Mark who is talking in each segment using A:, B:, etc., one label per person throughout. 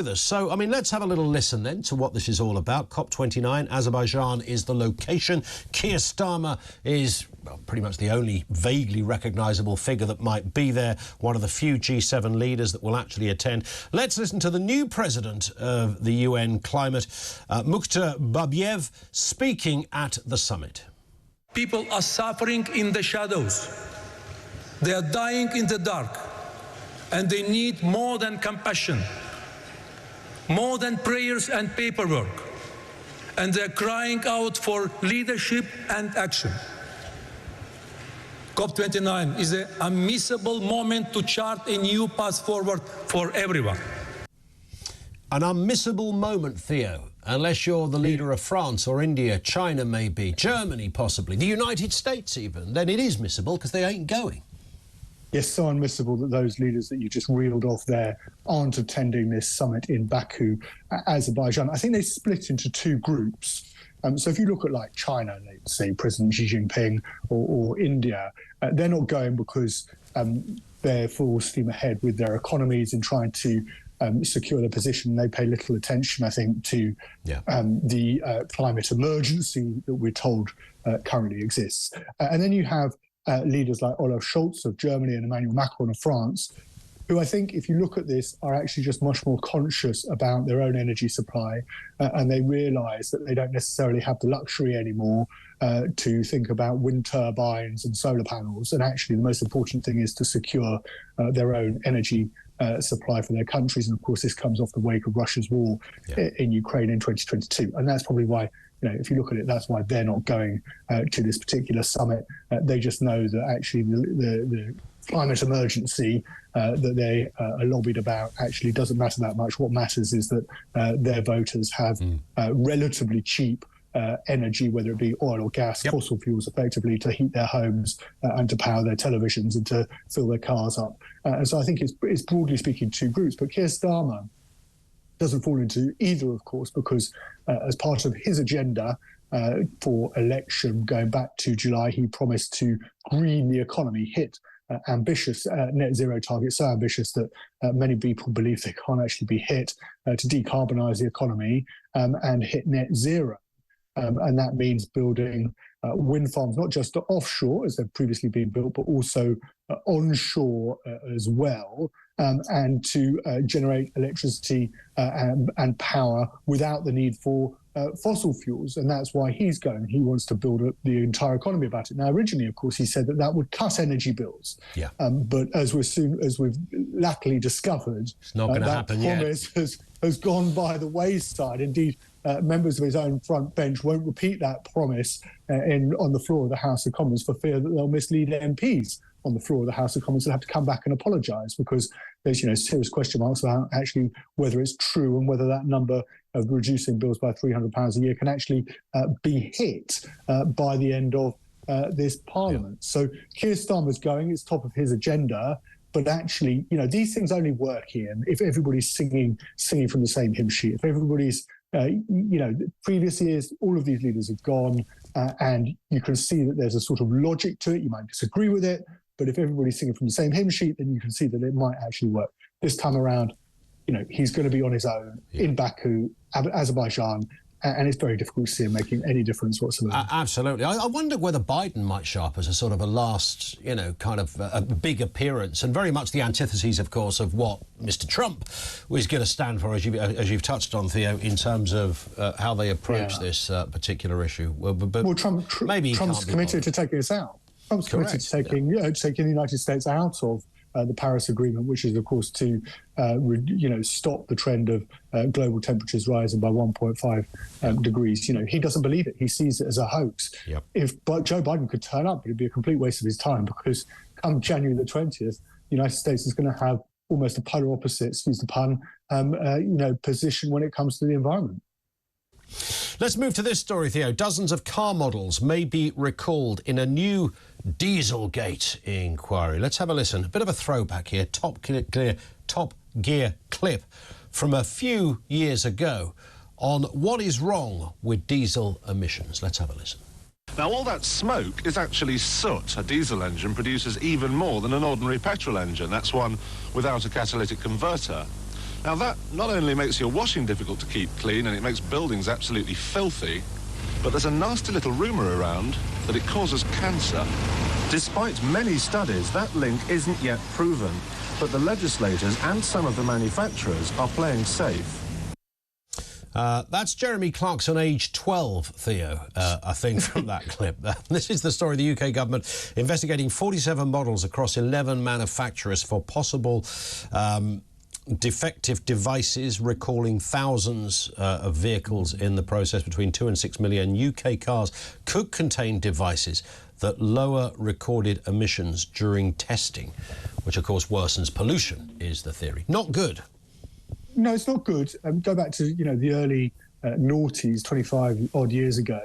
A: So, I mean, let's have a little listen then to what this is all about. Cop29, Azerbaijan is the location. Keir Starmer is, well, pretty much the only vaguely recognisable figure that might be there, one of the few G7 leaders that will actually attend. Let's listen to the new president of the UN Climate, Mukhtar Babiev, speaking at the summit.
B: People are suffering in the shadows. They are dying in the dark. And they need more than compassion, more than prayers and paperwork, and they're crying out for leadership and action. COP29 is an unmissable moment to chart a new path forward for everyone.
A: An unmissable moment, Theo, unless you're the leader of France or India, China maybe, Germany possibly, the United States even, then it is missable because they ain't going.
C: Yes, so unmissable that those leaders that you just reeled off there aren't attending this summit in Baku, Azerbaijan. I think they split into two groups. So if you look at like China, let's say President Xi Jinping or India, they're not going because they're full steam ahead with their economies and trying to secure their position. They pay little attention, I think, to the climate emergency that we're told currently exists. And then you have leaders like Olaf Scholz of Germany and Emmanuel Macron of France, who I think, if you look at this, are actually just much more conscious about their own energy supply, and they realise that they don't necessarily have the luxury anymore to think about wind turbines and solar panels. And actually, the most important thing is to secure their own energy supply for their countries. And of course, this comes off the wake of Russia's war in Ukraine in 2022. And that's probably why, if you look at it, that's why they're not going to this particular summit. They just know that actually the climate emergency that they are lobbied about actually doesn't matter that much. What matters is that their voters have relatively cheap energy, whether it be oil or gas, fossil fuels, effectively to heat their homes and to power their televisions and to fill their cars up. And so I think it's broadly speaking two groups. But Keir Starmer doesn't fall into either, of course, because as part of his agenda for election going back to July, he promised to green the economy, hit ambitious net zero targets, so ambitious that many people believe they can't actually be hit, to decarbonise the economy and hit net zero. And that means building wind farms, not just offshore, as they've previously been built, but also onshore as well, and to generate electricity and power without the need for fossil fuels. And that's why he's going. He wants to build up the entire economy about it. Now, originally, of course, he said that would cut energy bills. But as we've latterly discovered,
A: it's not going to happen yet.
C: That promise has gone by the wayside. Indeed, members of his own front bench won't repeat that promise on the floor of the House of Commons for fear that they'll mislead MPs on the floor of the House of Commons and have to come back and apologise, because there's serious question marks about actually whether it's true and whether that number of reducing bills by £300 a year can actually be hit by the end of this Parliament. So Keir Starmer's going, it's top of his agenda. But actually, these things only work, Ian, if everybody's singing from the same hymn sheet. If everybody's, previous years, all of these leaders have gone, and you can see that there's a sort of logic to it. You might disagree with it, but if everybody's singing from the same hymn sheet, then you can see that it might actually work. This time around, he's going to be on his own in Baku, Azerbaijan, and it's very difficult to see him making any difference whatsoever.
A: Absolutely. I wonder whether Biden might show up as a sort of a last, kind of a big appearance, and very much the antitheses, of course, of what Mr. Trump was going to stand for, as you've touched on, Theo, in terms of how they approach this particular issue. But
C: Trump's committed to taking us out. Trump's committed to taking the United States out of the Paris Agreement, which is, of course, to stop the trend of global temperatures rising by 1.5 degrees. He doesn't believe it. He sees it as a hoax. If Joe Biden could turn up, it'd be a complete waste of his time, because come January the 20th, the United States is going to have almost a polar opposite, excuse the pun, position when it comes to the environment.
A: Let's move to this story, Theo. Dozens of car models may be recalled in a new Dieselgate inquiry. Let's have a listen. A bit of a throwback here. Top Gear clip from a few years ago on what is wrong with diesel emissions. Let's have a listen.
D: Now, all that smoke is actually soot. A diesel engine produces even more than an ordinary petrol engine. That's one without a catalytic converter. Now, that not only makes your washing difficult to keep clean and it makes buildings absolutely filthy, but there's a nasty little rumour around that it causes cancer. Despite many studies, that link isn't yet proven, but the legislators and some of the manufacturers are playing safe.
A: That's Jeremy Clarkson, age 12, Theo, I think, from that clip. This is the story of the UK government investigating 47 models across 11 manufacturers for possible defective devices, recalling thousands of vehicles in the process. Between 2 and 6 million UK cars could contain devices that lower recorded emissions during testing, which of course worsens pollution, is the theory. Not good.
C: No, it's not good. Go back to, the early noughties, 25 odd years ago,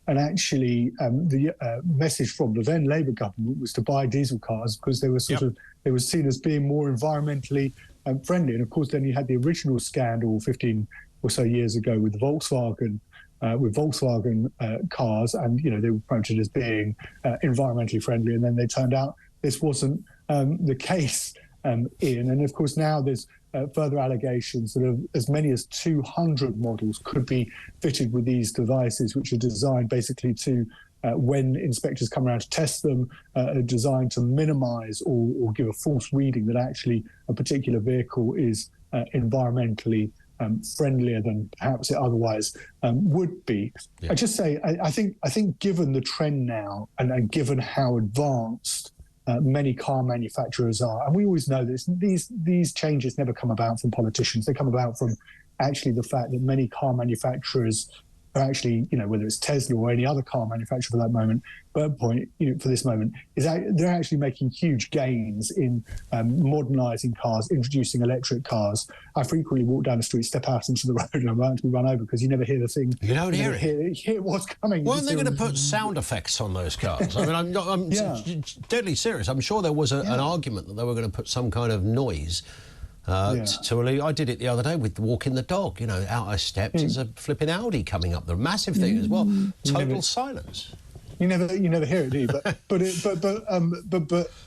C: and actually the message from the then Labour government was to buy diesel cars because they were they were seen as being more environmentally friendly. And of course, then you had the original scandal 15 or so years ago with the Volkswagen cars, and they were promoted as being environmentally friendly, and then they turned out this wasn't the case. And of course now there's further allegations that as many as 200 models could be fitted with these devices, which are designed basically to, when inspectors come around to test them, are designed to minimise or give a false reading that actually a particular vehicle is environmentally friendlier than perhaps it otherwise would be. Yeah. I just say, I think given the trend now and given how advanced many car manufacturers are, and we always know this, these changes never come about from politicians. They come about from actually the fact that many car manufacturers are actually, whether it's Tesla or any other car manufacturer for that moment, for this moment, is they're actually making huge gains in modernising cars, introducing electric cars. I frequently walk down the street, step out into the road, and I'm about to be run over because you never hear the thing.
A: You don't hear it.
C: You hear what's coming.
A: Weren't they going to put sound effects on those cars? I mean, I'm deadly serious. I'm sure there was an argument that they were going to put some kind of noise. I did it the other day with walking the dog. Out I stepped. There's a flipping Audi coming up. The massive thing as well. Total silence.
C: You never hear it, do you? But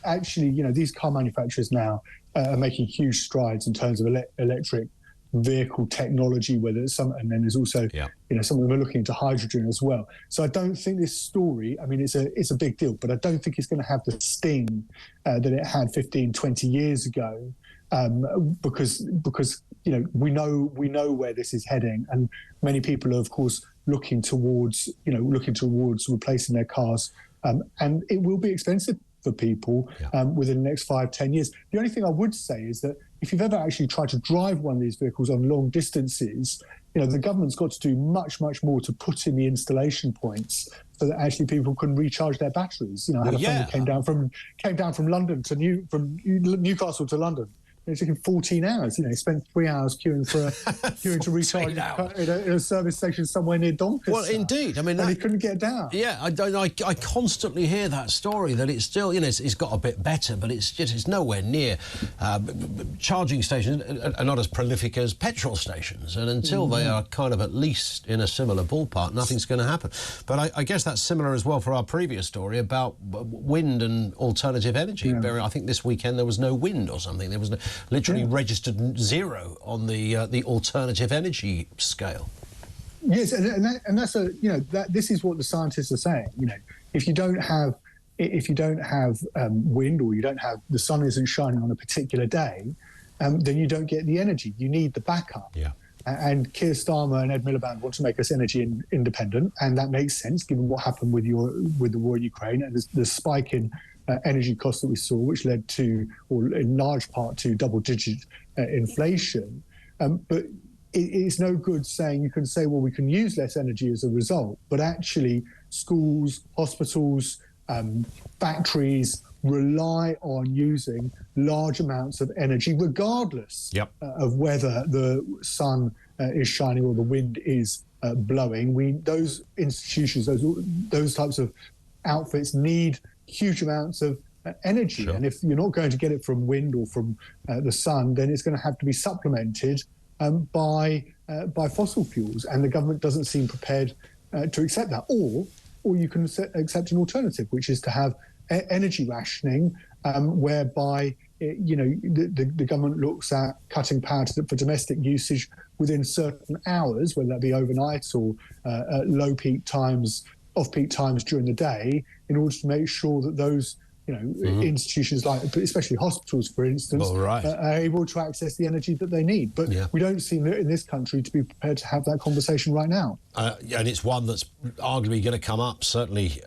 C: actually, these car manufacturers now are making huge strides in terms of electric vehicle technology. Whether it's and then there's also some of them are looking into hydrogen as well. So I don't think this story. I mean, it's a big deal, but I don't think it's going to have the sting that it had 15, 20 years ago. Because we know where this is heading, and many people are of course looking towards replacing their cars, and it will be expensive for people within the next 5-10 years. The only thing I would say is that if you've ever actually tried to drive one of these vehicles on long distances, the government's got to do much more to put in the installation points so that actually people can recharge their batteries. I had a friend who came down from London to from Newcastle to London. It took him 14 hours. He spent 3 hours queuing to recharge in a service station somewhere near Doncaster.
A: Well, indeed. I mean,
C: and he couldn't get down.
A: Yeah, I constantly hear that story that it's still, it's got a bit better, but it's nowhere near. Charging stations are not as prolific as petrol stations, and until they are kind of at least in a similar ballpark, nothing's going to happen. But I guess that's similar as well for our previous story about wind and alternative energy. Yeah. I think this weekend there was no wind or something. There was literally registered zero on the alternative energy scale.
C: Yes, and that's this is what the scientists are saying. If you don't have wind, or you don't have the sun isn't shining on a particular day, then you don't get the energy. You need the backup. Yeah. And Keir Starmer and Ed Miliband want to make us energy independent, and that makes sense given what happened with the war in Ukraine and the spike in energy costs that we saw, which led to, or in large part to, double-digit inflation. But it's no good saying, you can say, well, we can use less energy as a result, but actually schools, hospitals, factories rely on using large amounts of energy, regardless of whether the sun is shining or the wind is blowing. Those institutions, those types of outfits need huge amounts of energy. Sure. And if you're not going to get it from wind or from the sun, then it's going to have to be supplemented by fossil fuels. And the government doesn't seem prepared to accept that. Or you can accept an alternative, which is to have energy rationing, whereby the government looks at cutting power for domestic usage within certain hours, whether that be overnight or at low peak times, off-peak times during the day, in order to make sure that those institutions, like especially hospitals, for instance, are able to access the energy that they need. But we don't seem in this country to be prepared to have that conversation right now.
A: And it's one that's arguably going to come up, certainly.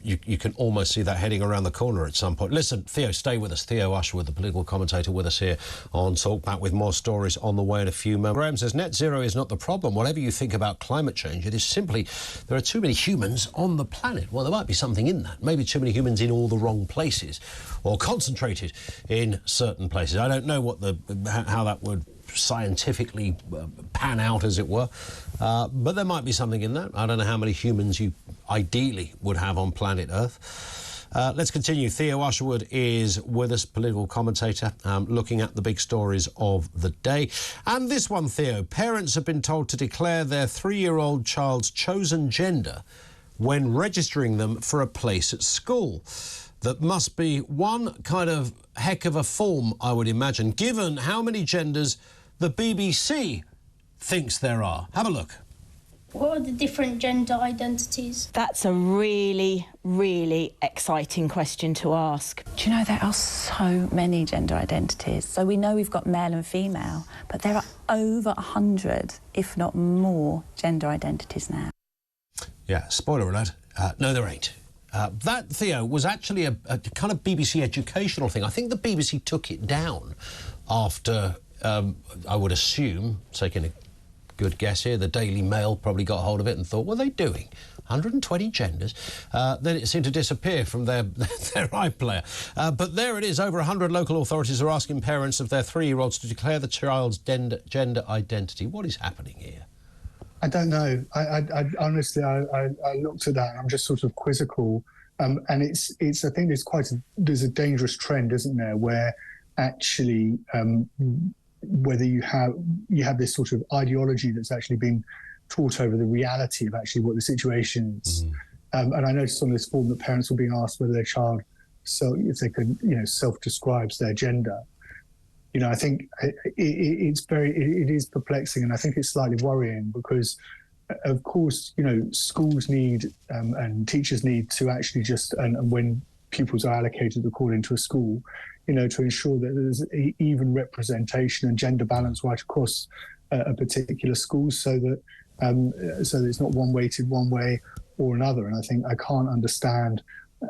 A: You can almost see that heading around the corner at some point. Listen, Theo, stay with us. Theo Usherwood, the political commentator, with us here on Talk. Back with more stories on the way in a few moments. Graham says net zero is not the problem. Whatever you think about climate change, it is simply there are too many humans on the planet. Well, there might be something in that. Maybe too many humans in all the wrong places or concentrated in certain places. I don't know what how that would scientifically pan out, as it were, but there might be something in that. I don't know how many humans you ideally would have on planet Earth. Let's continue. Theo Usherwood is with us, political commentator, looking at the big stories of the day. And this one, Theo, parents have been told to declare their 3-year-old child's chosen gender when registering them for a place at school. That must be one kind of heck of a form, I would imagine, given how many genders the BBC thinks there are. Have a look.
E: What are the different gender identities?
F: That's a really, really exciting question to ask.
G: Do you know there are so many gender identities? So we know we've got male and female, but there are over 100, if not more, gender identities now.
A: Yeah, spoiler alert, no there ain't. That, Theo, was actually a kind of BBC educational thing. I think the BBC took it down after, I would assume, taking a good guess here, the Daily Mail probably got hold of it and thought, what are they doing? 120 genders? Then it seemed to disappear from their iPlayer. But there it is. Over 100 local authorities are asking parents of their 3-year-olds to declare the child's gender identity. What is happening here?
C: I don't know. I honestly, I looked at that and I'm just sort of quizzical. And it's I think there's a dangerous trend, isn't there, where actually whether you have this sort of ideology that's actually been taught over the reality of actually what the situation is. And I noticed on this form that parents were being asked whether their child, if they could, self-describes their gender. I think it is perplexing, and I think it's slightly worrying because, of course, schools need and teachers need to actually and when pupils are allocated according to a school, to ensure that there's even representation and gender balance right across a particular school, so that it's not one weighted one way or another. And I think I can't understand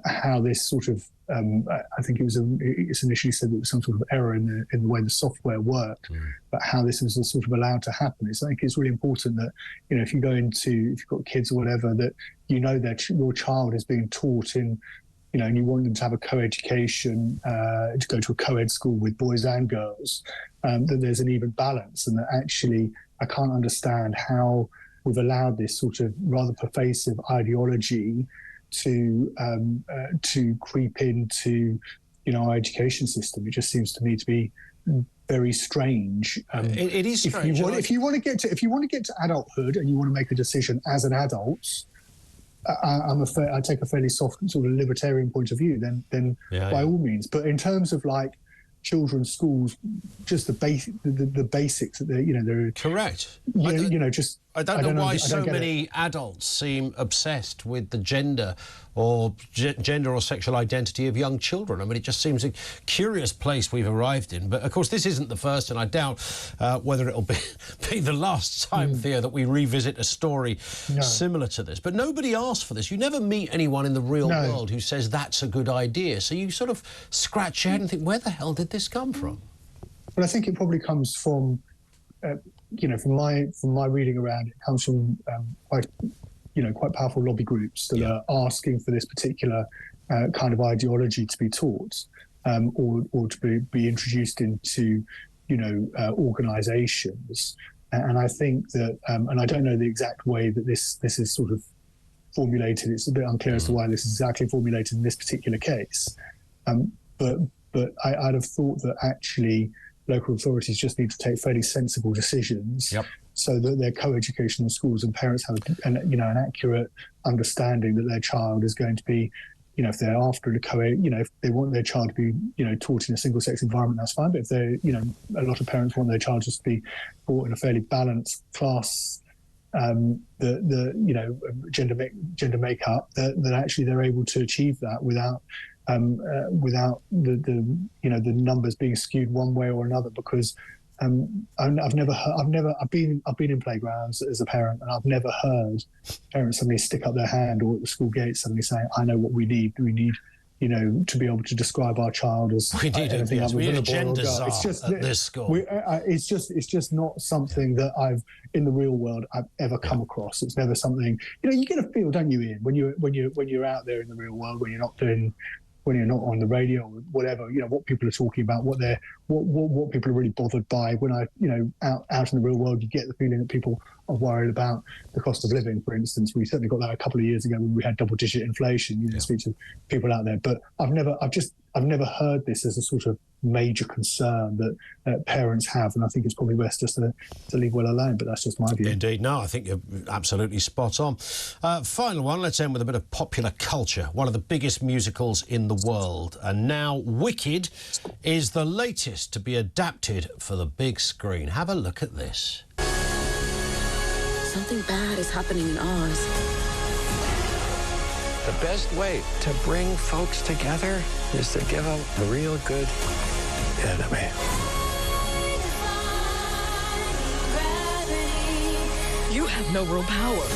C: how this sort of I think it's initially said there was some sort of error in the way the software worked, but how this was sort of allowed to happen. I think it's really important that, if you've got kids or whatever, that that your child is being taught in, and you want them to have a co-education, to go to a co-ed school with boys and girls, that there's an even balance, and that actually I can't understand how we've allowed this sort of rather pervasive ideology to creep into our education system. It just seems to me to be very strange.
A: It is strange.
C: If you want to get to adulthood and you want to make a decision as an adult, I take a fairly soft sort of libertarian point of view. Then by all means. But in terms of like children's schools, just the basics that they're
A: correct.
C: I
A: don't know why so many adults seem obsessed with the gender or sexual identity of young children. I mean, it just seems a curious place we've arrived in. But, of course, this isn't the first, and I doubt whether it'll be the last time, Theo, that we revisit a story similar to this. But nobody asked for this. You never meet anyone in the real world who says that's a good idea. So you sort of scratch your head and think, where the hell did this come from?
C: Well, I think it probably comes from... from my reading around, it comes from quite powerful lobby groups that are asking for this particular kind of ideology to be taught, or to be introduced into, organisations. And I think that, and I don't know the exact way that this is sort of formulated. It's a bit unclear as to why this is exactly formulated in this particular case. But I'd have thought that actually local authorities just need to take fairly sensible decisions, so that their co-educational schools and parents have an accurate understanding that their child is going to be, if they're after the if they want their child to be, taught in a single-sex environment, that's fine. But if they're, a lot of parents want their child just to be taught in a fairly balanced class, gender makeup, that actually they're able to achieve that without the numbers being skewed one way or another. Because I've been in playgrounds as a parent, and I've never heard parents suddenly stick up their hand, or at the school gate suddenly saying, "I know what we need. We need, to be able to describe our child as anything other than a boy or girl." It's just
A: at this school.
C: It's just not something that I've in the real world I've ever come across. It's never something you get a feel, don't you, Ian, when you're out there in the real world, when you're not on the radio or whatever, what people are talking about, what people are really bothered by. When out in the real world, you get the feeling that people are worried about the cost of living, for instance. We certainly got that a couple of years ago when we had double-digit inflation. Speak to people out there, but I've never heard this as a sort of major concern that parents have, and I think it's probably best just to leave well alone. But that's just my view.
A: Indeed, no, I think you're absolutely spot on. Final one. Let's end with a bit of popular culture. One of the biggest musicals in the world, and now Wicked is the latest to be adapted for the big screen. Have a look at this.
H: Something bad is happening in Oz.
I: The best way to bring folks together is to give them a real good enemy.
H: You have no real power.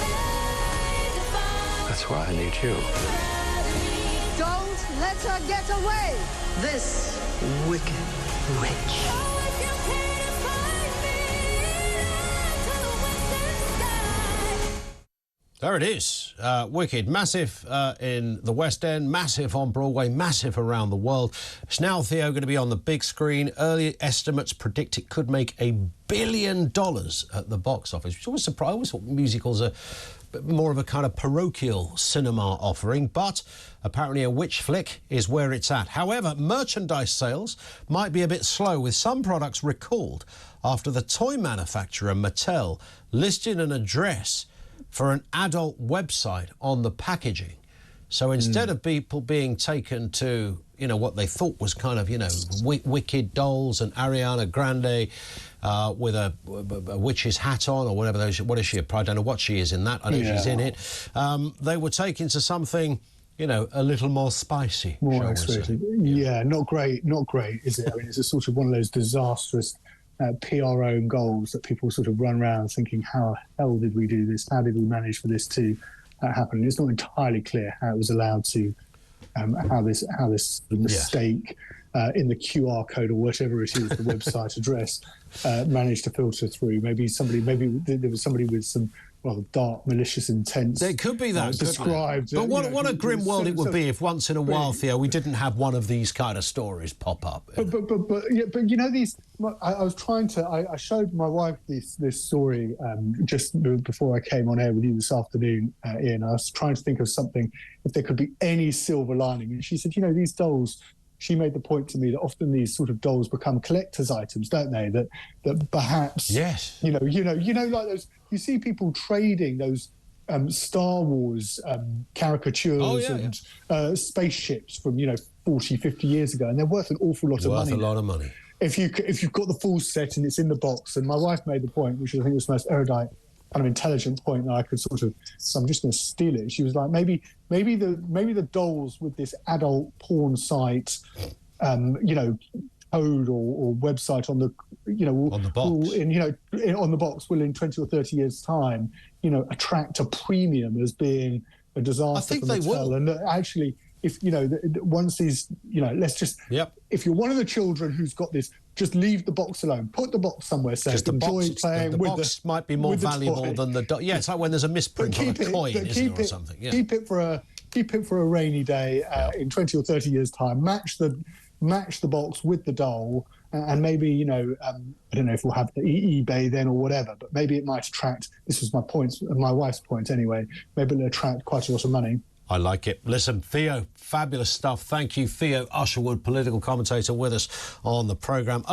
I: That's why I need you.
J: Don't let her get away. This wicked witch.
A: There it is. Wicked. Massive in the West End, massive on Broadway, massive around the world. It's now, Theo, going to be on the big screen. Early estimates predict it could make $1 billion at the box office, which always surprised. I always thought musicals are more of a kind of parochial cinema offering, but apparently a witch flick is where it's at. However, merchandise sales might be a bit slow, with some products recalled after the toy manufacturer Mattel listed an address for an adult website on the packaging. So instead of people being taken to, what they thought was kind of, wicked dolls and Ariana Grande with a witch's hat on or whatever those, what is she? I don't know what she is in that. I know she's in it. They were taken to something, a little more spicy.
C: More explicit. Yeah, not great, is it? I mean, it's a sort of one of those disastrous PR own goals that people sort of run around thinking, how the hell did we do this? How did we manage for this to happen? It's not entirely clear how it was allowed to, how this mistake in the QR code or whatever it is, the website address, managed to filter through. Maybe there was somebody with some rather dark, malicious intent.
A: There could be that
C: described.
A: But what a grim world it would be if once in a while, Theo, we didn't have one of these kind of stories pop up.
C: But these. I was trying to. I showed my wife this story just before I came on air with you this afternoon, Ian. I was trying to think of something, if there could be any silver lining, and she said, these dolls. She made the point to me that often these sort of dolls become collector's items, don't they? That perhaps,
A: yes,
C: like those. You see people trading those Star Wars caricatures and spaceships from 40, 50 years ago, and they're worth an awful lot of money.
A: Worth a lot of money.
C: If you've got the full set and it's in the box. And my wife made the point, which I think was the most erudite, kind of intelligent point that I could sort of. So I'm just going to steal it. She was like, maybe the dolls with this adult porn site, code or website on the
A: on the box,
C: on the box will in 20 or 30 years time attract a premium as being a disaster.
A: I think
C: for
A: they
C: Mattel.
A: will.
C: And actually, if once these let's just if you're one of the children who's got this, just leave the box alone. Put the box somewhere safe. Enjoy playing
A: the
C: with
A: box might be more valuable than the yeah. It's like when there's a misprint on a coin, isn't it, or something. Yeah.
C: Keep it for a rainy day in 20 or 30 years time. Match the box with the doll, and maybe I don't know if we'll have the eBay then or whatever, but maybe it might attract. This was my wife's point anyway. Maybe it'll attract quite a lot of money.
A: I like it. Listen, Theo, fabulous stuff. Thank you, Theo Usherwood, political commentator, with us on the programme.